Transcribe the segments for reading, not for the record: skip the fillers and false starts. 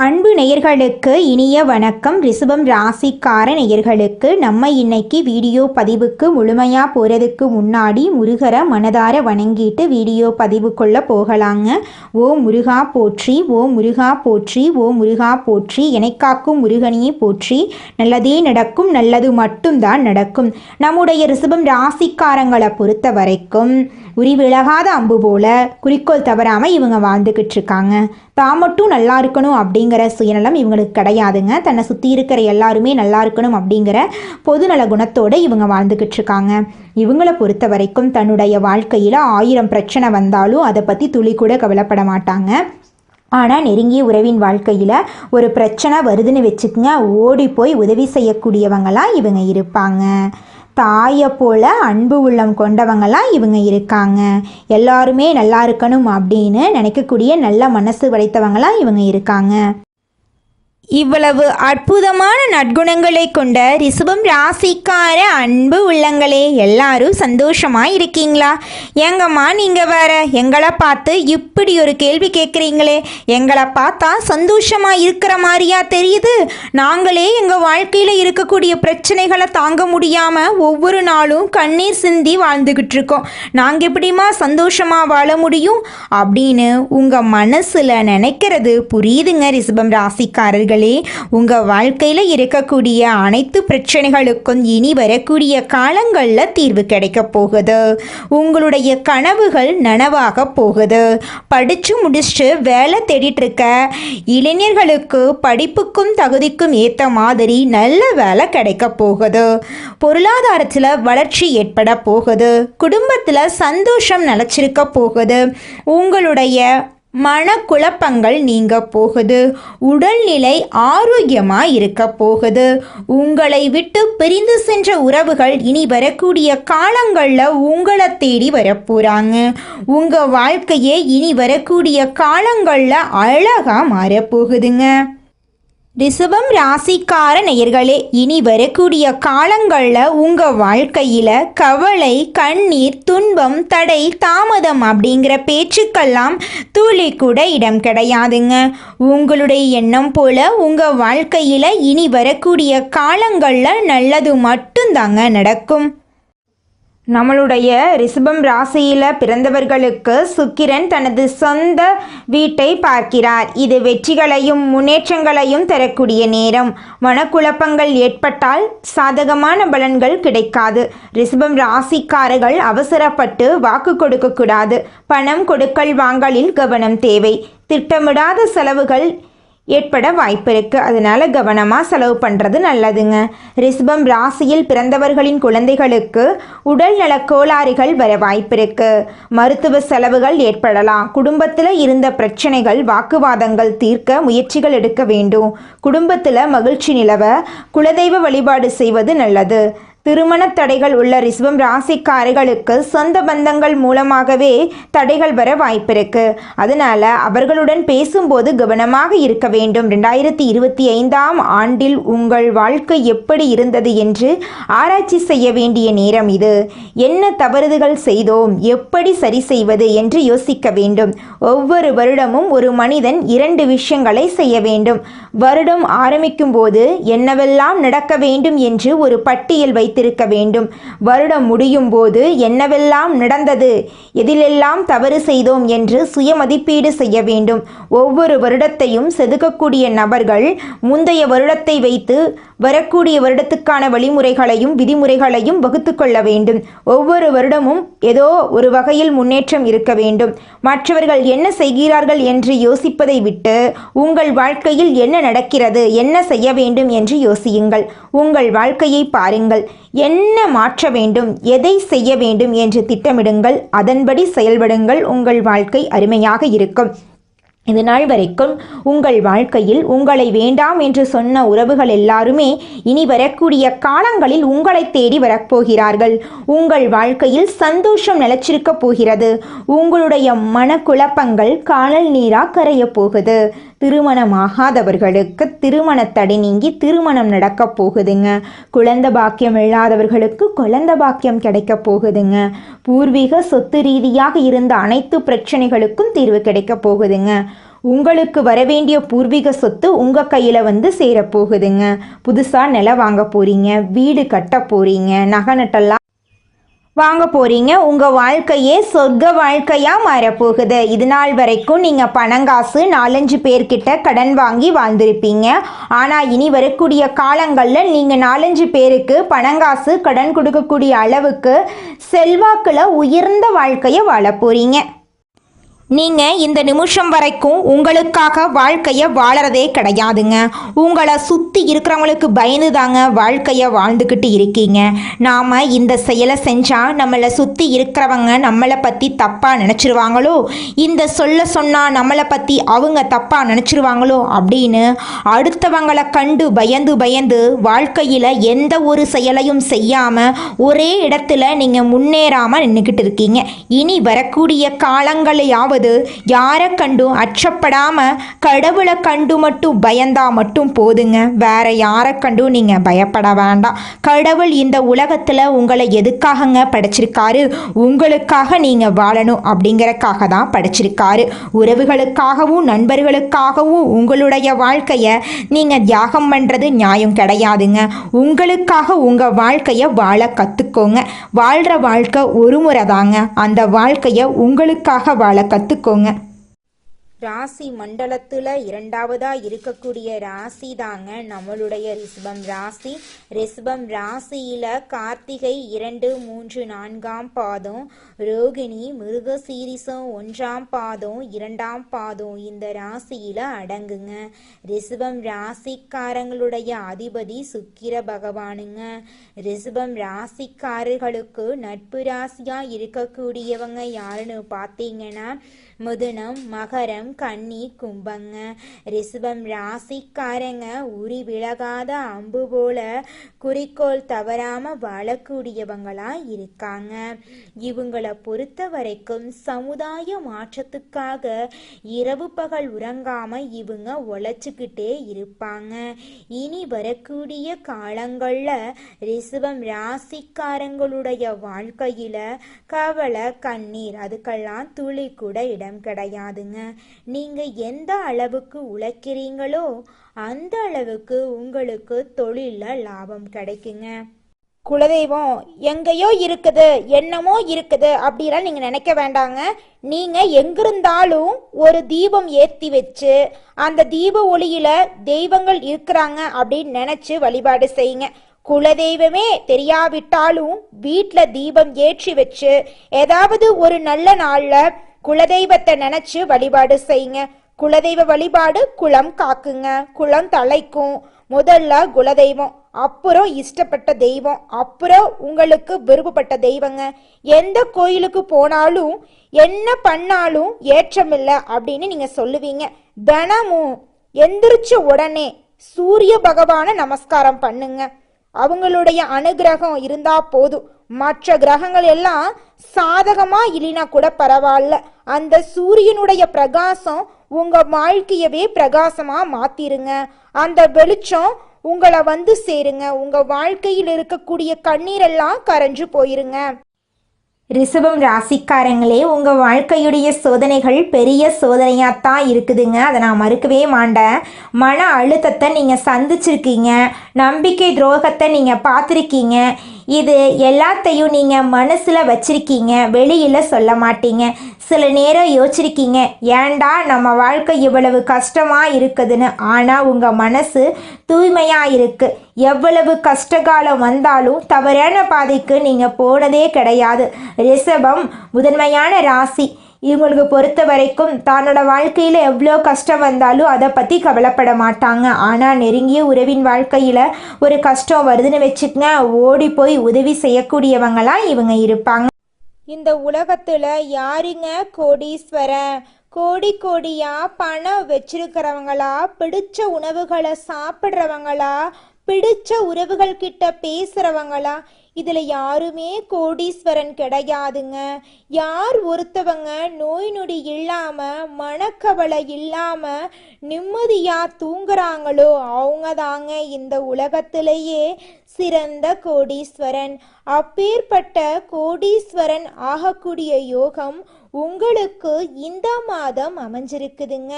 அன்பு நேயர்களுக்கு இனிய வணக்கம். ரிஷபம் ராசிக்கார நேயர்களுக்கு நம்ம இன்னைக்கு வீடியோ பதிவுக்கு முழுமையாக போகிறதுக்கு முன்னாடி முருகரை மனதார வணங்கிட்டு வீடியோ பதிவுக்குள்ளே போகலாங்க. ஓ முருகா போற்றி, ஓ முருகா போற்றி, ஓ முருகா போற்றி, எனக்காக்கும் முருகனையே போற்றி. நல்லதே நடக்கும், நல்லது மட்டும்தான் நடக்கும். நம்முடைய ரிஷபம் ராசிக்காரங்களை பொறுத்த வரைக்கும் உரிவிலகாத அம்பு போல குறிக்கோள் தவறாமல் இவங்க வாழ்ந்துக்கிட்டு இருக்காங்க. தான் மட்டும் நல்லா இருக்கணும் அப்படிங்கிற சுயநலம் இவங்களுக்கு கிடையாதுங்க. தன்னை சுற்றி இருக்கிற எல்லாருமே நல்லா இருக்கணும் அப்படிங்கிற பொதுநல குணத்தோடு இவங்க வாழ்ந்துக்கிட்டு இருக்காங்க. இவங்களை பொறுத்த வரைக்கும் தன்னுடைய வாழ்க்கையில் 1000 பிரச்சனை வந்தாலும் அதை பற்றி துளி கூட கவலைப்பட மாட்டாங்க. ஆனால் நெருங்கிய உறவின் வாழ்க்கையில் ஒரு பிரச்சனை வருதுன்னு வச்சுக்கோங்க, ஓடி போய் உதவி செய்யக்கூடியவங்களாம் இவங்க இருப்பாங்க. தாயை போல அன்பு உள்ளம் கொண்டவங்களாம் இவங்க இருக்காங்க. எல்லாருமே நல்லா இருக்கணும் அப்படின்னு நினைக்கக்கூடிய நல்ல மனசு படைத்தவங்களாம் இவங்க இருக்காங்க. இவ்வளவு அற்புதமான நற்குணங்களை கொண்ட ரிஷபம் ராசிக்கார அன்பு உள்ளங்களே, எல்லாரும் சந்தோஷமா இருக்கீங்களா? எங்கம்மா நீங்க வேற எங்களை பார்த்து இப்படி ஒரு கேள்வி கேட்குறீங்களே, எங்களை பார்த்தா சந்தோஷமா இருக்கிற மாதிரியா தெரியுது? நாங்களே எங்க வாழ்க்கையில இருக்கக்கூடிய பிரச்சனைகளை தாங்க முடியாம ஒவ்வொரு நாளும் கண்ணீர் சிந்தி வாழ்ந்துகிட்டு இருக்கோம். நாங்க எப்படிமா சந்தோஷமா வாழ முடியும் அப்படின்னு உங்க மனசுல நினைக்கிறது புரியுதுங்க. ரிஷபம் ராசிக்காரர்கள், உங்க வாழ்க்கையில இருக்கக்கூடிய அனைத்து பிரச்சனைகளுக்கும் இனி வரக்கூடிய காலங்களில் தீர்வு கிடைக்க போகுது. உங்களுடைய கனவுகள் நனவாக போகுது. படிச்சு முடிச்சுட்டு வேலை தேடிட்டு இருக்க இளைஞர்களுக்கு படிப்புக்கும் தகுதிக்கும் ஏற்ற மாதிரி நல்ல வேலை கிடைக்க போகுது. பொருளாதாரத்தில் வளர்ச்சி ஏற்பட போகுது. குடும்பத்தில் சந்தோஷம் நிலச்சிருக்க போகுது. உங்களுடைய மனக்குழப்பங்கள் நீங்க போகுது. உடல்நிலை ஆரோக்கியமாக இருக்க போகுது. உங்களை விட்டு பிரிந்து சென்ற உறவுகள் இனி வரக்கூடிய காலங்களில் உங்களை தேடி வரப்போகிறாங்க. உங்கள் வாழ்க்கையே இனி வரக்கூடிய காலங்களில் அழகாக மாறப்போகுதுங்க. ரிஷபம் ராசிக்கார நேயர்களே, இனி வரக்கூடிய காலங்களில் உங்கள் வாழ்க்கையில் கவலை, கண்ணீர், துன்பம், தடை, தாமதம் அப்படிங்கிற பேச்சுக்கெல்லாம் துளி கூட இடம் கிடையாதுங்க. உங்களுடைய எண்ணம் போல உங்கள் வாழ்க்கையில் இனி வரக்கூடிய காலங்களில் நல்லது மட்டும்தாங்க நடக்கும். நம்மளுடைய ரிஷபம் ராசியில் பிறந்தவர்களுக்கு சுக்கிரன் தனது சொந்த வீட்டை பார்க்கிறார். இது வெற்றிகளையும் முன்னேற்றங்களையும் தரக்கூடிய நேரம். மனக்குழப்பங்கள் ஏற்பட்டால் சாதகமான பலன்கள் கிடைக்காது. ரிஷபம் ராசிக்காரர்கள் அவசரப்பட்டு வாக்கு கொடுக்கக்கூடாது. பணம் கொடுக்கல் வாங்கலில் கவனம் தேவை. திட்டமிடாத செலவுகள் ஏற்பட வாய்ப்பு இருக்குது. அதனால் கவனமாக செலவு பண்ணுறது நல்லதுங்க. ரிஷபம் ராசியில் பிறந்தவர்களின் குழந்தைகளுக்கு உடல் நல கோளாறுகள் வர வாய்ப்பு இருக்குது. மருத்துவ செலவுகள் ஏற்படலாம். குடும்பத்தில் இருந்த பிரச்சனைகள், வாக்குவாதங்கள் தீர்க்க முயற்சிகள் எடுக்க வேண்டும். குடும்பத்தில் மகிழ்ச்சி நிலவ குலதெய்வ வழிபாடு செய்வது நல்லது. திருமண தடைகள் உள்ள ரிஷபம் ராசிக்காரர்களுக்கு சொந்த பந்தங்கள் மூலமாகவே தடைகள் வர வாய்ப்பிருக்கு. அதனால அவர்களுடன் பேசும்போது கவனமாக இருக்க வேண்டும். 2025ஆம் ஆண்டில் உங்கள் வாழ்க்கை எப்படி இருந்தது என்று ஆராய்ச்சி செய்ய வேண்டிய நேரம் இது. என்ன தவறுகள் செய்தோம், எப்படி சரி செய்வது என்று யோசிக்க வேண்டும். ஒவ்வொரு வருடமும் ஒரு மனிதன் 2 விஷயங்களை செய்ய வேண்டும். வருடம் ஆரம்பிக்கும் போது என்னவெல்லாம் நடக்க வேண்டும் என்று ஒரு பட்டியல் வைத்திருக்க வேண்டும். வருடம் முடியும் போது என்னவெல்லாம் நடந்தது, எதிலெல்லாம் தவறு செய்தோம் என்று சுய மதிப்பீடு செய்ய வேண்டும். ஒவ்வொரு வருடத்தையும் செதுக்கக்கூடிய நபர்கள் முந்தைய வருடத்தை வைத்து வரக்கூடிய வருடத்துக்கான வழிமுறைகளையும் விதிமுறைகளையும் வகுத்து கொள்ள வேண்டும். ஒவ்வொரு வருடமும் ஏதோ ஒரு வகையில் முன்னேற்றம் இருக்க வேண்டும். மற்றவர்கள் என்ன செய்கிறார்கள் என்று யோசிப்பதை விட்டு உங்கள் வாழ்க்கையில் என்ன நடக்கிறது, என்ன செய்ய வேண்டும் என்று யோசியுங்கள். உங்கள் வாழ்க்கையை பாருங்கள். என்ன மாற்ற வேண்டும், எதை செய்ய வேண்டும் என்று திட்டமிடுங்கள். அதன்படி செயல்படுங்கள். உங்கள் வாழ்க்கை அருமையாக இருக்கும். இது நாள் வரைக்கும் உங்கள் வாழ்க்கையில் உங்களை வேண்டாம் என்று சொன்ன உறவுகள் எல்லாருமே இனி வரக்கூடிய காலங்களில் உங்களை தேடி வரப்போகிறார்கள். உங்கள் வாழ்க்கையில் சந்தோஷம் நிலச்சிருக்க போகிறது. உங்களுடைய மனக்குழப்பங்கள் காணல் நீராக கரைய போகுது. திருமணமாகாதவர்களுக்கு திருமண தடை நீங்கி திருமணம் நடக்க போகுதுங்க. குழந்தை பாக்கியம் இல்லாதவர்களுக்கு குழந்தை பாக்கியம் கிடைக்க போகுதுங்க. பூர்வீக சொத்து ரீதியாக இருந்த அனைத்து பிரச்சனைகளுக்கும் தீர்வு கிடைக்க போகுதுங்க. உங்களுக்கு வரவேண்டிய பூர்வீக சொத்து உங்கள் கையில் வந்து சேரப்போகுதுங்க. புதுசாக நிலம் வாங்க போகிறீங்க, வீடு கட்ட போகிறீங்க, நகை நட்டெல்லாம் வாங்க போகிறீங்க. உங்கள் வாழ்க்கையே சொர்க்க வாழ்க்கையாக மாறப்போகுது. இது நாள் வரைக்கும் நீங்கள் பணங்காசு 4-5 பேர்கிட்ட கடன் வாங்கி வாழ்ந்திருப்பீங்க. ஆனால் இனி வரக்கூடிய காலங்களில் நீங்கள் 4-5 பேருக்கு பணங்காசு கடன் கொடுக்கக்கூடிய அளவுக்கு செல்வாக்கில் உயர்ந்த வாழ்க்கையை வாழ போகிறீங்க. நீங்கள் இந்த நிமிஷம் வரைக்கும் உங்களுக்காக வாழ்க்கையை வாழறதே கிடையாதுங்க. உங்களை சுற்றி இருக்கிறவங்களுக்கு பயந்து தாங்க வாழ்க்கையை வாழ்ந்துக்கிட்டு இருக்கீங்க. நாம் இந்த செயலை செஞ்சால் நம்மளை சுற்றி இருக்கிறவங்க நம்மளை பற்றி தப்பாக நினச்சிருவாங்களோ, இந்த சொன்னால் நம்மளை பற்றி அவங்க தப்பாக நினச்சிருவாங்களோ அப்படின்னு அடுத்தவங்களை கண்டு பயந்து வாழ்க்கையில் எந்த ஒரு செயலையும் செய்யாமல் ஒரே இடத்துல நீங்கள் முன்னேறாமல் நின்றுக்கிட்டு இருக்கீங்க. இனி வரக்கூடிய காலங்களையாவது யாரை கண்டும் அச்சப்படாம கடவுளை கண்டு மட்டும் பயந்தா மட்டும் போதுங்க. வேற யாரை கண்டும் நீங்க பயப்பட வேண்டாம். கடவுள் இந்த உலகத்துல உங்களை எதுக்காகங்க படைச்சிருக்காரு? உங்களுக்காக நீங்க வாழணும் அப்படிங்கறக்காக தான் படைச்சிருக்காரு. உறவுகளுக்காகவும் நண்பர்களுக்காகவும் உங்களுடைய வாழ்க்கைய நீங்க தியாகம் பண்றது நியாயம் கிடையாதுங்க. உங்களுக்காக உங்க வாழ்க்கைய வாழ கத்துக்கோங்க. வாழ்ற வாழ்க்கை ஒரு முறை தாங்க. அந்த வாழ்க்கைய உங்களுக்காக வாழ கத்துக்கோங்க. ராசி மண்டலத்தில் 2வதா இருக்கக்கூடிய ராசி தாங்க நம்மளுடைய ரிஷபம் ராசி. ரிஷபம் ராசியில் கார்த்திகை 2, 3, 4ஆம் பாதம், ரோகிணி மிருகசீரிசம் 1ஆம் பாதம் 2ஆம் பாதம் இந்த ராசியில் அடங்குங்க. ரிஷபம் ராசிக்காரங்களுடைய அதிபதி சுக்கிர பகவானுங்க. ரிஷபம் ராசிக்காரர்களுக்கு நட்பு ராசியாக இருக்கக்கூடியவங்க யாருன்னு பார்த்தீங்கன்னா மிதுனம், மகரம், கன்னி, கும்பங்க. ரிஷபம் ராசிக்காரங்க உரி விலகாத அம்பு போல குறிக்கோள் தவறாம வாழக்கூடியவங்களா இருக்காங்க. இவங்களை பொறுத்த வரைக்கும் சமுதாய மாற்றத்துக்காக இரவு பகல் உறங்காம இவங்க உழைச்சிக்கிட்டே இருப்பாங்க. இனி வரக்கூடிய காலங்கள்ல ரிஷபம் ராசிக்காரங்களுடைய வாழ்க்கையில கவலை, கண்ணீர் அதுக்கெல்லாம் துளி கூட இடம் கிடையாதுங்க. நீங்க எந்த அளவுக்கு உழைக்கிறீங்களோ அந்த அளவுக்கு உங்களுக்கு தொழில லாபம் கிடைக்குங்க. குலதெய்வம் எங்கேயோ இருக்குது, என்னமோ இருக்குது அப்படிலாம் நீங்க நினைக்க வேண்டாங்க. நீங்க எங்கிருந்தாலும் ஒரு தீபம் ஏற்றி வச்சு அந்த தீப ஒளியில தெய்வங்கள் இருக்கிறாங்க அப்படின்னு நினைச்சு வழிபாடு செய்யுங்க. குலதெய்வமே தெரியாவிட்டாலும் வீட்டில் தீபம் ஏற்றி வச்சு ஏதாவது ஒரு நல்ல நாளில் குலதெய்வத்தை நினைச்சு வழிபாடு செய்யுங்க. குலதெய்வ வழிபாடு குலம் காக்குங்க, குலம் தலைக்கும். முதல்ல குலதெய்வம், அப்புறம் இஷ்டப்பட்ட தெய்வம், அப்புறம் உங்களுக்கு விருப்பப்பட்ட தெய்வங்க. எந்த கோயிலுக்கு போனாலும் என்ன பண்ணாலும் ஏற்றமில்லை அப்படின்னு நீங்க சொல்லுவீங்க. தினமும் எந்திரிச்ச உடனே சூரிய பகவானை நமஸ்காரம் பண்ணுங்க. அவங்களுடைய அனுகிரகம் இருந்தா போதும். மற்ற கிரகங்கள் எல்லாம் சாதகமா இல்லைனா கூட பரவாயில்ல, அந்த சூரியனுடைய பிரகாசம் உங்க வாழ்க்கையவே பிரகாசமா மாத்திருங்க. அந்த வெளிச்சம் உங்களை வந்து சேருங்க. உங்க வாழ்க்கையில் இருக்கக்கூடிய கண்ணீரெல்லாம் கரைஞ்சு போயிருங்க. ரிஷபம் ராசிக்காரங்களே, உங்கள் வாழ்க்கையுடைய சோதனைகள் பெரிய சோதனையாகத்தான் இருக்குதுங்க. அதை நான் மறுக்கவே மாட்டேன். மன அழுத்தத்தை நீங்கள் சந்திச்சிருக்கீங்க, நம்பிக்கை துரோகத்தை நீங்கள் பார்த்துருக்கீங்க. இது எல்லாத்தையும் நீங்கள் மனசில் வச்சிருக்கீங்க, வெளியில் சொல்ல மாட்டீங்க. சில நேரம் யோசிச்சிருக்கீங்க, ஏண்டா நம்ம வாழ்க்கை இவ்வளவு கஷ்டமாக இருக்குதுன்னு. ஆனால் உங்கள் மனசு தூய்மையாக இருக்குது. எவ்வளவு கஷ்டகாலம் வந்தாலும் தவறான பாதைக்கு நீங்கள் போனதே கிடையாது. ரிஷபம் முதன்மையான ராசி. இவங்களுக்கு பொறுத்த வரைக்கும் தன்னோட வாழ்க்கையில் எவ்வளோ கஷ்டம் வந்தாலும் அதை பற்றி கவலைப்பட மாட்டாங்க. ஆனால் நெருங்கிய உறவின் வாழ்க்கையில் ஒரு கஷ்டம் வருதுன்னு வச்சுக்கங்க, ஓடி போய் உதவி செய்யக்கூடியவங்களாம் இவங்க இருப்பாங்க. இந்த உலகத்தில் யாருங்க கோடீஸ்வரன்? கோடி கோடியா பணம் வச்சிருக்கிறவங்களா, பிடிச்ச உணவுகளை சாப்பிட்றவங்களா, பிடிச்ச உறவுகள் கிட்ட பேசுறவங்களா, இதில் யாருமே கோடீஸ்வரன் கிடையாதுங்க. யார் ஒருத்தவங்க நோய் நொடி இல்லாமல் மனக்கவலை இல்லாமல் நிம்மதியாக தூங்குறாங்களோ அவங்க தாங்க இந்த உலகத்திலேயே சிறந்த கோடீஸ்வரன். அப்பேற்பட்ட கோடீஸ்வரன் ஆகக்கூடிய யோகம் உங்களுக்கு இந்த மாதம் அமைஞ்சிருக்குதுங்க.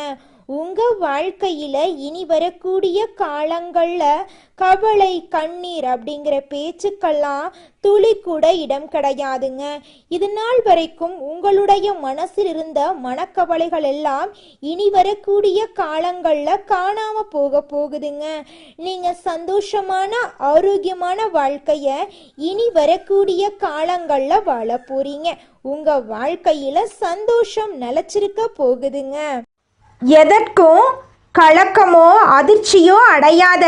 உங்க வாழ்க்கையில இனி வரக்கூடிய காலங்கள்ல கவலை கண்ணீர் அப்படிங்கிற பேச்சுக்கெல்லாம் துளி கூட இடம் கிடையாதுங்க. இது நாள் வரைக்கும் உங்களுடைய மனசில் இருந்த மனக்கவலைகள் எல்லாம் இனி வரக்கூடிய காலங்கள்ல காணாம போகுதுங்க. நீங்க சந்தோஷமான ஆரோக்கியமான வாழ்க்கைய இனி வரக்கூடிய காலங்கள்ல வாழ போறீங்க. உங்க வாழ்க்கையில சந்தோஷம் நிலைச்சிருக்க போகுதுங்க. எதற்கும் கலக்கமோ அதிர்ச்சியோ அடையாத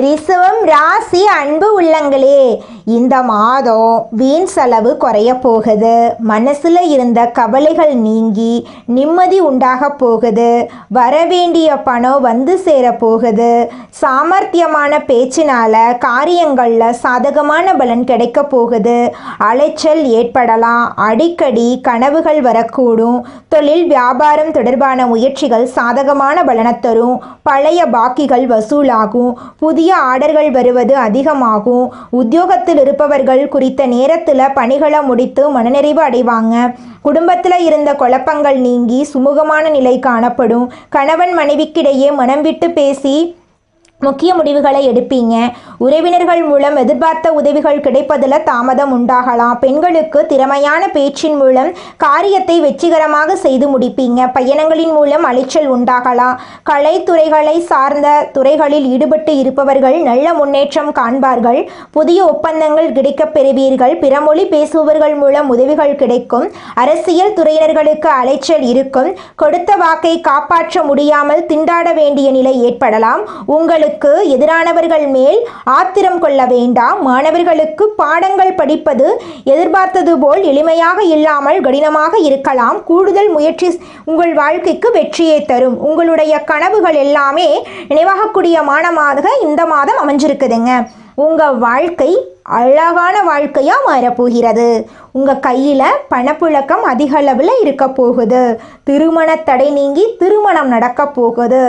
ரிஷபம் ராசி அன்பு உள்ளங்களே, இந்த மாதம் வீண் செலவு குறைய போகுது. மனசில் இருந்த கவலைகள் நீங்கி நிம்மதி உண்டாக போகுது. வரவேண்டிய பணம் வந்து சேர போகுது. சாமர்த்தியமான பேச்சினால காரியங்களில் சாதகமான பலன் கிடைக்க போகுது. அலைச்சல் ஏற்படலாம். அடிக்கடி கனவுகள் வரக்கூடும். தொழில் வியாபாரம் தொடர்பான முயற்சிகள் சாதகமான பலனை தரும். பழைய பாக்கிகள் வசூலாகும். புதிய ஆர்டர்கள் வருவது அதிகமாகும். உத்தியோகத்தில் இருப்பவர்கள் குறித்த நேரத்தில் பணிகளை முடித்து மனநிறைவு அடைவாங்க. குடும்பத்தில் இருந்த குழப்பங்கள் நீங்கி சுமூகமான நிலை காணப்படும். கணவன் மனைவிக்கிடையே மனம் விட்டு பேசி முக்கிய முடிவுகளை எடுப்பீங்க. உறவினர்கள் மூலம் எதிர்பார்த்த உதவிகள் கிடைப்பதில் தாமதம் உண்டாகலாம். பெண்களுக்கு திறமையான பேச்சின் மூலம் காரியத்தை வெற்றிகரமாக செய்து முடிப்பீங்க. பயணங்களின் மூலம் அலைச்சல் உண்டாகலாம். கலைத்துறைகளை சார்ந்த துறைகளில் ஈடுபட்டு இருப்பவர்கள் நல்ல முன்னேற்றம் காண்பார்கள். புதிய ஒப்பந்தங்கள் கிடைக்கப் பெறுவீர்கள். பிறமொழி பேசுபவர்கள் மூலம் உதவிகள் கிடைக்கும். அரசியல் துறையினர்களுக்கு அலைச்சல் இருக்கும். கொடுத்த வாக்கை காப்பாற்ற முடியாமல் திண்டாட வேண்டிய நிலை ஏற்படலாம். உங்களுக்கு எதிரானவர்கள் மேல் ஆத்திரம் கொள்ள வேண்டாம். மாணவர்களுக்கு பாடங்கள் படிப்பது எதிர்பார்த்தது போல் எளிமையாக இல்லாமல் கடினமாக இருக்கலாம். கூடுதல் முயற்சி உங்கள் வாழ்க்கைக்கு வெற்றியை தரும். உங்களுடைய கனவுகள் எல்லாமே நினைவாகக்கூடிய மாதமாக இந்த மாதம் அமைஞ்சிருக்குதுங்க. உங்கள் வாழ்க்கை அழகான வாழ்க்கையாக மாறப்போகிறது. உங்கள் கையில் பணப்புழக்கம் அதிக அளவில் இருக்க போகுது. திருமண தடை நீங்கி திருமணம் நடக்க போகுது.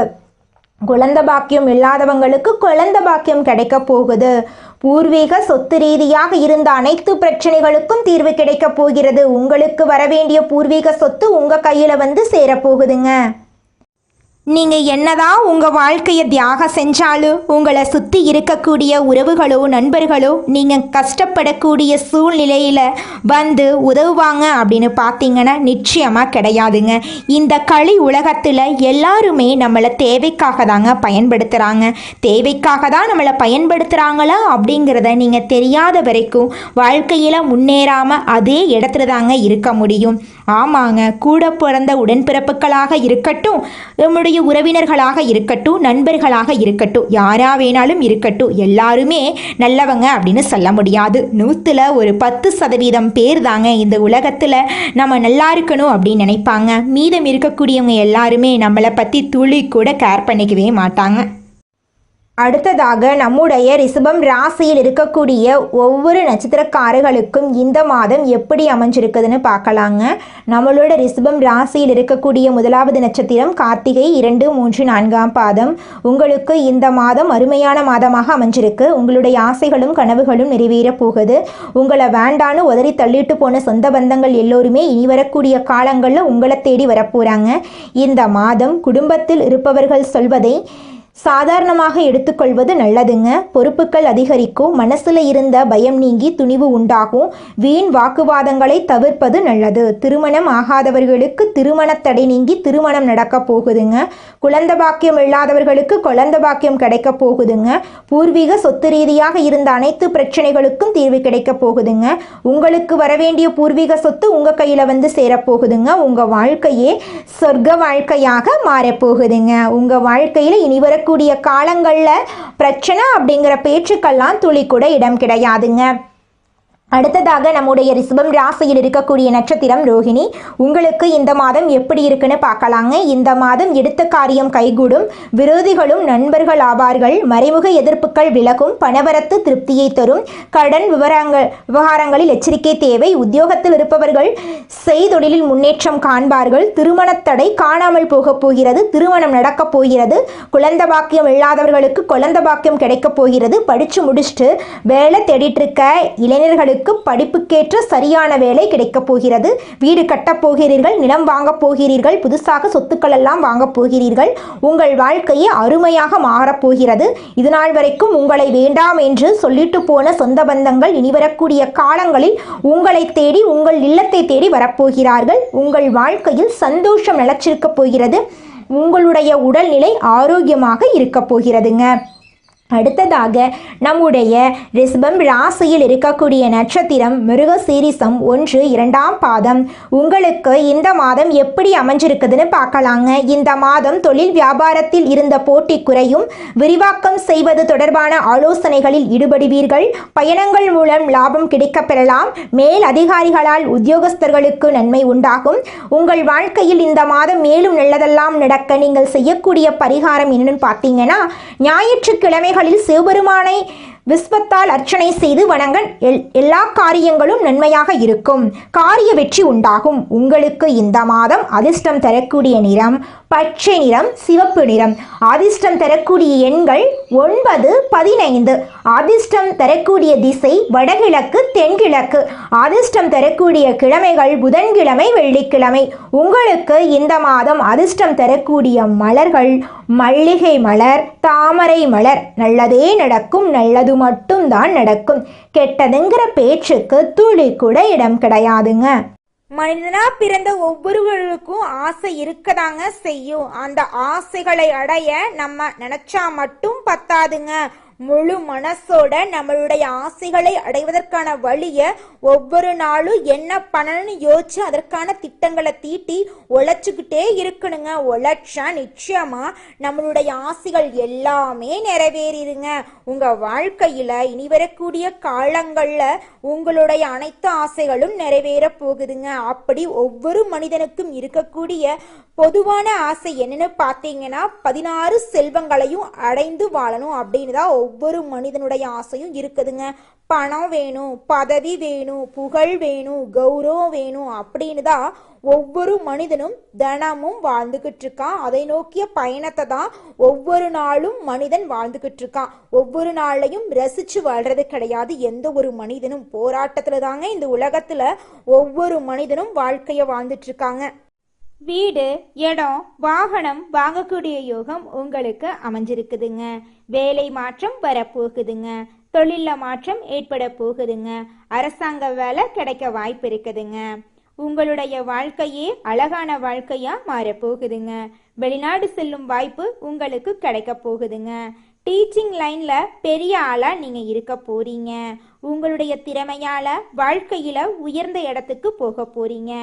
குழந்தை பாக்கியம் இல்லாதவங்களுக்கு குழந்தை பாக்கியம் கிடைக்க போகுது. பூர்வீக சொத்து ரீதியாக இருந்த அனைத்து பிரச்சனைகளுக்கும் தீர்வு கிடைக்க போகிறது. உங்களுக்கு வரவேண்டிய பூர்வீக சொத்து உங்கள் கையில் வந்து சேரப்போகுதுங்க. நீங்கள் என்னதான் உங்கள் வாழ்க்கையை தியாகம் செஞ்சாலும் உங்களை சுற்றி இருக்கக்கூடிய உறவுகளோ நண்பர்களோ நீங்கள் கஷ்டப்படக்கூடிய சூழ்நிலையில் வந்து உதவுவாங்க அப்படின்னு பார்த்தீங்கன்னா நிச்சயமாக கிடையாதுங்க. இந்த களி உலகத்தில் எல்லாருமே நம்மளை தேவைக்காக தாங்க பயன்படுத்துகிறாங்க. தேவைக்காக தான் நம்மளை பயன்படுத்துகிறாங்களா அப்படிங்கிறத நீங்கள் தெரியாத வரைக்கும் வாழ்க்கையில் முன்னேறாமல் அதே இடத்துல தாங்க இருக்க முடியும். ஆமாங்க, கூட பிறந்த உடன்பிறப்புகளாக இருக்கட்டும், நம்முடைய உறவினர்களாக இருக்கட்டும், நண்பர்களாக இருக்கட்டும், யாரா வேணாலும் இருக்கட்டும், எல்லாருமே நல்லவங்க அப்படின்னு சொல்ல முடியாது. 100ல் ஒரு 10% பேர் தாங்க இந்த உலகத்தில் நம்ம நல்லா இருக்கணும் அப்படின்னு நினைப்பாங்க. மீதம் இருக்கக்கூடியவங்க எல்லாருமே நம்மளை பற்றி துளி கூட கேர் பண்ணிக்கவே மாட்டாங்க. அடுத்ததாக நம்முடைய ரிஷபம் ராசியில் இருக்கக்கூடிய ஒவ்வொரு நட்சத்திரக்காரர்களுக்கும் இந்த மாதம் எப்படி அமைஞ்சிருக்குதுன்னு பார்க்கலாங்க. நம்மளோட ரிஷபம் ராசியில் இருக்கக்கூடிய முதலாவது நட்சத்திரம் கார்த்திகை 2, 3, 4ஆம் பாதம். உங்களுக்கு இந்த மாதம் அருமையான மாதமாக அமைஞ்சிருக்கு. உங்களுடைய ஆசைகளும் கனவுகளும் நிறைவேற போகுது. உங்களை வேண்டான்னு உதறி தள்ளிட்டு போன சொந்த பந்தங்கள் எல்லோருமே இனி வரக்கூடிய காலங்களில் உங்களை தேடி வரப்போகிறாங்க. இந்த மாதம் குடும்பத்தில் இருப்பவர்கள் சொல்வதை சாதாரணமாக எடுத்துக்கொள்வது நல்லதுங்க. பொறுப்புகள் அதிகரிக்கும். மனசில் இருந்த பயம் நீங்கி துணிவு உண்டாகும். வீண் வாக்குவாதங்களை தவிர்ப்பது நல்லது. திருமணம் ஆகாதவர்களுக்கு திருமண தடை நீங்கி திருமணம் நடக்க போகுதுங்க. குழந்தை பாக்கியம் இல்லாதவர்களுக்கு குழந்தை பாக்கியம் கிடைக்க போகுதுங்க. பூர்வீக சொத்து ரீதியாக இருந்த அனைத்து பிரச்சனைகளுக்கும் தீர்வு கிடைக்க போகுதுங்க. உங்களுக்கு வரவேண்டிய பூர்வீக சொத்து உங்கள் கையில் வந்து சேரப்போகுதுங்க. உங்கள் வாழ்க்கையே சொர்க்க வாழ்க்கையாக மாறப்போகுதுங்க. உங்கள் வாழ்க்கையில் இனி வரக்கூடிய காலங்களில் பிரச்சனை அப்படிங்கிற பேச்சுக்கெல்லாம் துளி கூட இடம் கிடையாதுங்க. அடுத்ததாக நம்முடைய ரிஷபம் ராசியில் இருக்கக்கூடிய நட்சத்திரம் ரோஹிணி. உங்களுக்கு இந்த மாதம் எப்படி இருக்குன்னு பார்க்கலாங்க. இந்த மாதம் எடுத்த காரியம் கைகூடும், விரோதிகளும் நண்பர்கள் ஆவார்கள், மறைமுக எதிர்ப்புகள் விலகும், பணவரத்து திருப்தியை தரும், கடன் விவகாரங்களில் எச்சரிக்கை தேவை, உத்தியோகத்தில் இருப்பவர்கள் செய்தொழிலில் முன்னேற்றம் காண்பார்கள், திருமண தடை காணாமல் போக போகிறது, திருமணம் நடக்கப் போகிறது, குழந்தை பாக்கியம் இல்லாதவர்களுக்கு குழந்தை பாக்கியம் கிடைக்கப் போகிறது, படித்து முடிச்சுட்டு வேலை தேடிட்டு இருக்க இளைஞர்களுக்கு படிப்புக்கேற்ற சரியான வேலை கிடைக்கப் போகிறது, வீடு கட்டப் போகிறீர்கள், நிலம் வாங்கப் போகிறீர்கள், புதுசாக சொத்துக்கள் எல்லாம் வாங்கப் போகிறீர்கள், உங்கள் வாழ்க்கையே அருமையாக மாறப்போகிறது. இதுநாள் வரைக்கும் உங்களை வேண்டாம் என்று சொல்லிட்டு போன சொந்த பந்தங்கள் இனி வரக்கூடிய காலங்களில் உங்களை தேடி உங்கள் இல்லத்தை தேடி வரப்போகிறார்கள். உங்கள் வாழ்க்கையில் சந்தோஷம் நிலைச்சிருக்கப் போகிறது. உங்களுடைய உடல்நிலை ஆரோக்கியமாக இருக்கப் போகிறதுங்க. அடுத்ததாக நம்முடைய ரிஷபம் ராசியில் இருக்கக்கூடிய நட்சத்திரம் மிருகசீரிஷம் 1, 2ஆம் பாதம். உங்களுக்கு இந்த மாதம் எப்படி அமைஞ்சிருக்குதுன்னு பார்க்கலாங்க. இந்த மாதம் தொழில் வியாபாரத்தில் இருந்த போட்டி குறையும், விரிவாக்கம் செய்வது தொடர்பான ஆலோசனைகளில் ஈடுபடுவீர்கள், பயணங்கள் மூலம் லாபம் கிடைக்கப் பெறலாம், மேல் அதிகாரிகளால் உத்தியோகஸ்தர்களுக்கு நன்மை உண்டாகும். உங்கள் வாழ்க்கையில் இந்த மாதம் மேலும் நல்லதெல்லாம் நடக்க நீங்கள் செய்யக்கூடிய பரிகாரம் என்னன்னு பார்த்தீங்கன்னா, ஞாயிற்றுக்கிழமைகள் சிவபெருமானை விஸ்வத்தால் அர்ச்சனை செய்து வணங்க எல்லா காரியங்களும் நன்மையாக இருக்கும், காரிய வெற்றி உண்டாகும். உங்களுக்கு இந்த மாதம் அதிர்ஷ்டம் தரக்கூடிய நிறம் பச்சை நிறம், சிவப்பு நிறம். அதிர்ஷ்டம் தரக்கூடிய எண்கள் 9, 15. அதிர்ஷ்டம் தரக்கூடிய திசை வடகிழக்கு, தென்கிழக்கு. அதிர்ஷ்டம் தரக்கூடிய கிழமைகள் புதன்கிழமை, வெள்ளிக்கிழமை. உங்களுக்கு இந்த மாதம் அதிர்ஷ்டம் தரக்கூடிய மலர்கள் மல்லிகை மலர், தாமரை மலர். நல்லதே நடக்கும், நல்லது மட்டும்தான் நடக்கும். கெட்டதுங்கிற பேச்சுக்கு துளி கூட இடம் கிடையாதுங்க. மனிதனா பிறந்த ஒவ்வொருவருக்கும் ஆசை இருக்கதாங்க செய்யும். அந்த ஆசைகளை அடைய நம்ம நினைச்சா மட்டும் பத்தாதுங்க. முழு மனசோட நம்மளுடைய ஆசைகளை அடைவதற்கான வழிய ஒவ்வொரு நாளும் என்ன பண்ணணும்னு யோசிச்சு அதற்கான திட்டங்களை தீட்டி உழைச்சுக்கிட்டே இருக்கணுங்க. உழைச்சா நிச்சயமா நம்மளுடைய ஆசைகள் எல்லாமே நிறைவேறிடுங்க. உங்க வாழ்க்கையில இனி வரக்கூடிய காலங்கள்ல உங்களுடைய அனைத்து ஆசைகளும் நிறைவேற போகுதுங்க. அப்படி ஒவ்வொரு மனிதனுக்கும் இருக்கக்கூடிய பொதுவான ஆசை என்னன்னு பார்த்தீங்கன்னா 16 செல்வங்களையும் அடைந்து வாழணும் அப்படின்னு தான் ஒவ்வொரு மனிதனுடைய ஆசையும் இருக்குதுங்க. பணம் வேணும், பதவி வேணும், புகழ் வேணும், கௌரவம் வேணும் அப்படின்னு தான் ஒவ்வொரு மனிதனும் தினமும் வாழ்ந்துகிட்டு இருக்கான். அதை நோக்கிய பயணத்தை தான் ஒவ்வொரு நாளும் மனிதன் வாழ்ந்துகிட்டு இருக்கான். ஒவ்வொரு நாளையும் ரசிச்சு வாழ்றது கிடையாது எந்த ஒரு மனிதனும். போராட்டத்துல தாங்க இந்த உலகத்துல ஒவ்வொரு மனிதனும் வாழ்க்கைய வாழ்ந்துட்டு இருக்காங்க. வீடு, இடம், வாகனம் வாங்கக்கூடிய யோகம் உங்களுக்கு அமைஞ்சிருக்குதுங்க. வேலை மாற்றம் வரப்போகுதுங்க. தொழில மாற்றம் ஏற்பட போகுதுங்க. அரசாங்க வேலை கிடைக்க வாய்ப்பு இருக்குதுங்க. உங்களுடைய வாழ்க்கையே அழகான வாழ்க்கையா மாறப்போகுதுங்க. வெளிநாடு செல்லும் வாய்ப்பு உங்களுக்கு கிடைக்க போகுதுங்க. டீச்சிங் லைன்ல பெரிய ஆளா நீங்க இருக்க போறீங்க. உங்களுடைய திறமையால வாழ்க்கையில உயர்ந்த இடத்துக்கு போக போறீங்க.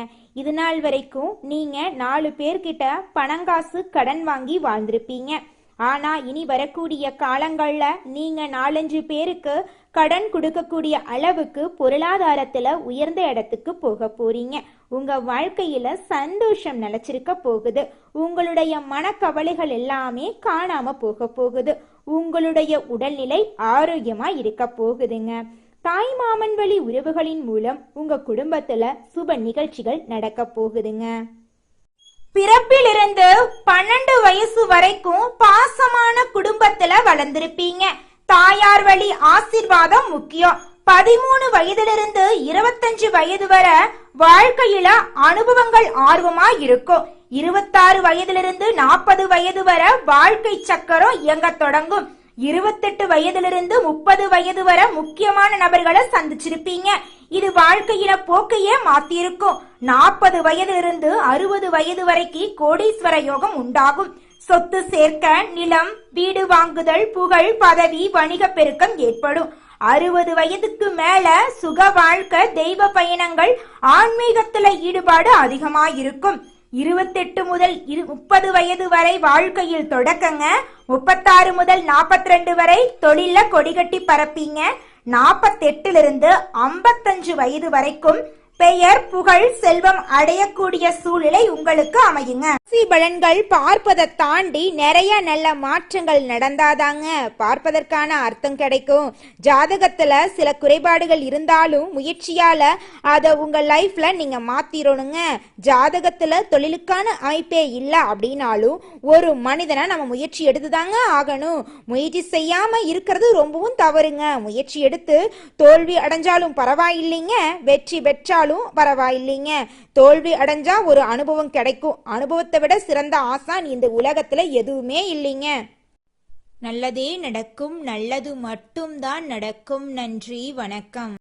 இது நாள் வரைக்கும் நீங்க 4 பேர்கிட்ட பணங்காசு கடன் வாங்கி வாழ்ந்திருப்பீங்க. ஆனா இனி வரக்கூடிய காலங்கள்ல நீங்க 4-5 பேருக்கு கடன் கொடுக்கக்கூடிய அளவுக்கு பொருளாதாரத்துல உயர்ந்த இடத்துக்கு போக போறீங்க. உங்க வாழ்க்கையில சந்தோஷம் நிலைச்சிருக்க போகுது. உங்களுடைய மனக்கவலைகள் எல்லாமே காணாம போக போகுது. உங்களுடைய உடல்நிலை ஆரோக்கியமா இருக்க போகுதுங்க. தாய் மாமன் வழி உறவுகளின் மூலம் உங்க குடும்பத்துல சுப நிகழ்ச்சிகள் நடக்க போகுதுங்க. பிறப்பிலிருந்து 12 வயசு வரைக்கும் பாசமான குடும்பத்துல வளர்ந்திருப்பீங்க. தாயார் வழி ஆசீர்வாதம் முக்கியம். 13 வயதிலிருந்து 25 வயது வரை வாழ்க்கையில அனுபவங்கள் ஆர்வமா இருக்கும். 26 வயதிலிருந்து 40 வயது வரை வாழ்க்கை சக்கரம் இயங்க தொடங்கும். 28 வயதிலிருந்து 30 வயது வரை முக்கியமான நபர்களை சந்திச்சிருப்பீங்க. இது வாழ்க்கையில போக்கையே மாத்திருக்கும். 40 வயதிலிருந்து 60 வயது வரைக்கும் கோடீஸ்வர யோகம் உண்டாகும். சொத்து சேர்க்க, நிலம், வீடு வாங்குதல், புகழ், பதவி, வணிக பெருக்கம் ஏற்படும். 60 வயதுக்கு மேல சுக வாழ்க்கை, தெய்வ பயணங்கள், ஆன்மீகத்துல ஈடுபாடு அதிகமா இருக்கும். 28 முதல் 30 வயது வரை வாழ்க்கையில் தொடக்கங்க. 36 முதல் 42 வரை தொழில கொடிகட்டி பரப்பீங்க. 48 55 வயது வரைக்கும் பெயர் புகழ் செல்வம் அடையக்கூடிய சூழ்நிலை உங்களுக்கு அமையுங்க. ராசி பலன்கள் பார்ப்பதை தாண்டி நிறைய நல்ல மாற்றங்கள் நடந்தாதாங்க பார்ப்பதற்கான அர்த்தம் கிடைக்கும். ஜாதகத்துல சில குறைபாடுகள் இருந்தாலும் முயற்சியால அதை உங்க லைஃப்ல நீங்க மாத்திரணுங்க. ஜாதகத்துல தொழிலுக்கான அமைப்பே இல்லை அப்படின்னாலும் ஒரு மனிதனை நம்ம முயற்சி எடுத்துதாங்க ஆகணும். முயற்சி செய்யாம இருக்கிறது ரொம்பவும் தவறுங்க. முயற்சி எடுத்து தோல்வி அடைஞ்சாலும் பரவாயில்லைங்க, வெற்றி பெற்றாலும் பரவாயில்லைங்க. தோல்வி அடைஞ்சா ஒரு அனுபவம் கிடைக்கும். அனுபவத்தை விட சிறந்த ஆசான் இந்த உலகத்துல எதுவுமே இல்லைங்க. நல்லதே நடக்கும், நல்லது மட்டும்தான் நடக்கும். நன்றி, வணக்கம்.